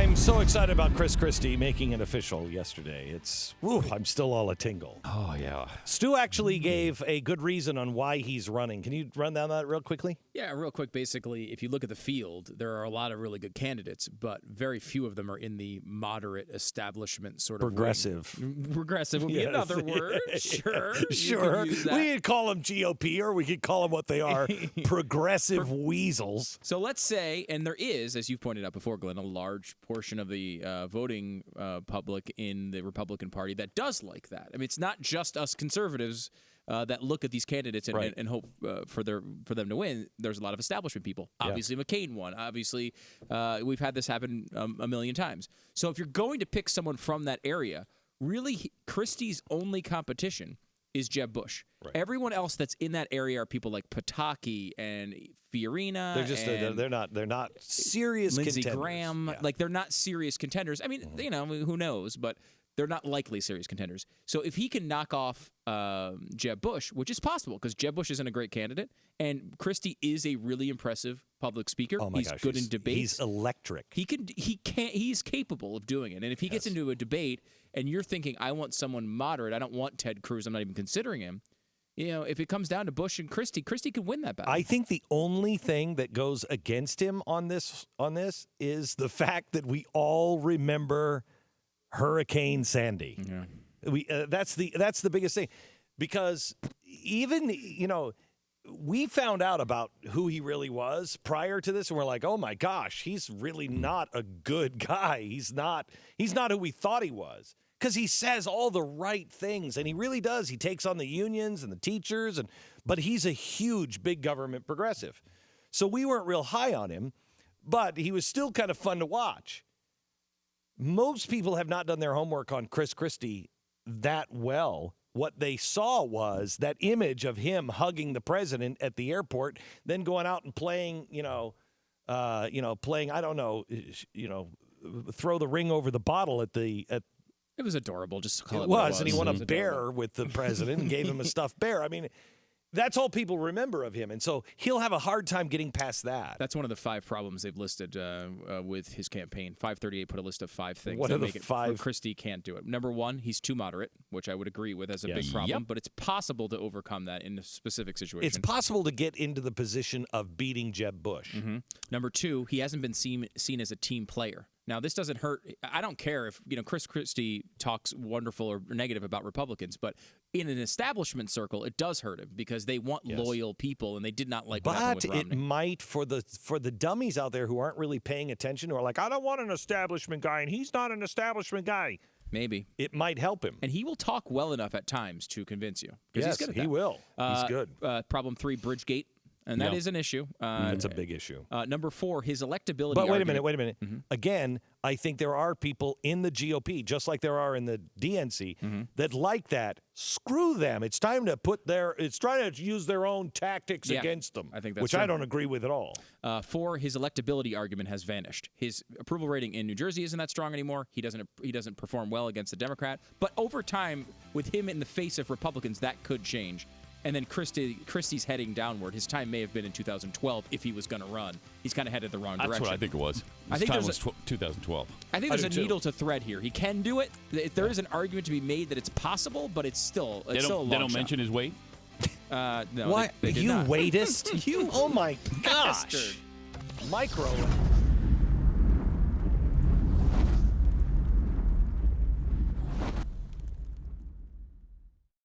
I'm so excited about Christie making it official yesterday. I'm still all a tingle. Oh, yeah. Stu actually gave a good reason on why he's running. Can you run down that real quickly? Yeah, real quick. Basically, if you look at the field, there are a lot of really good candidates, but very few of them are in the moderate establishment sort of Progressive. Progressive would be another word. Sure. Sure. We could call them GOP or we could call them what they are, progressive weasels. So let's say, and there is, as you've pointed out before, Glenn, a large portion of the voting public in the Republican Party that does like that. I mean, it's not just us conservatives that look at these candidates and hope for them to win. There's a lot of establishment people. Obviously, McCain won. Obviously, we've had this happen a million times. So if you're going to pick someone from that area, really, Christie's only competition is Jeb Bush. Right. Everyone else that's in that area are people like Pataki and Fiorina. They're just they're not serious Lindsey contenders. Graham. Yeah. Like they're not serious contenders. I mean, who knows, but they're not likely serious contenders. So if he can knock off Jeb Bush, which is possible because Jeb Bush isn't a great candidate, and Christie is a really impressive public speaker. Oh my gosh, good in debates. He's electric. He's capable of doing it. And if he gets into a debate and you're thinking, I want someone moderate, I don't want Ted Cruz, I'm not even considering him. If it comes down to Bush and Christie could win that battle. I think the only thing that goes against him on this is the fact that we all remember Hurricane Sandy. Yeah. That's the biggest thing, because even we found out about who he really was prior to this, and we're like, oh my gosh, he's really not a good guy. He's not who we thought he was, because he says all the right things, and he really does. He takes on the unions and the teachers, but he's a huge big government progressive. So we weren't real high on him, but he was still kind of fun to watch. Most people have not done their homework on Christie that well. What they saw was that image of him hugging the president at the airport, then going out and playing, playing, I don't know, throw the ring over the bottle at. It was adorable, just to call it was, and he won a bear with the president and gave him a stuffed bear. I mean, that's all people remember of him, and so he'll have a hard time getting past that. That's one of the 5 problems they've listed with his campaign. 538 put a list of 5 things. What are the 5? Christie can't do it. Number 1, he's too moderate, which I would agree with as a big problem, but it's possible to overcome that in a specific situation. It's possible to get into the position of beating Jeb Bush. Mm-hmm. Number 2, he hasn't been seen as a team player. Now, this doesn't hurt. I don't care if Christie talks wonderful or negative about Republicans, but in an establishment circle, it does hurt him because they want loyal people, and they did not like what happened with Romney. But it might for the dummies out there who aren't really paying attention, who are like, I don't want an establishment guy, and he's not an establishment guy. Maybe. It might help him. And he will talk well enough at times to convince you. Yes, he's good at that. He will. He's good. Problem 3, Bridgegate. And that is an issue. That's a big issue. Number 4, his electability But wait argument. a minute. Mm-hmm. Again, I think there are people in the GOP, just like there are in the DNC, that like that. Screw them. It's time to trying to use their own tactics against them, I think that's which true. I don't agree with at all. 4, his electability argument has vanished. His approval rating in New Jersey isn't that strong anymore. He doesn't perform well against the Democrat. But over time, with him in the face of Republicans, that could change. And then Christie's heading downward. His time may have been in 2012 if he was going to run. He's kind of headed the wrong direction. That's what I think it was. His time was 2012. I think there's a needle to thread here. He can do it. There is an argument to be made that it's possible, but it's still a long shot. They don't mention his weight? No. What? They did you not. weightist? Oh, my gosh. Bastard. Micro.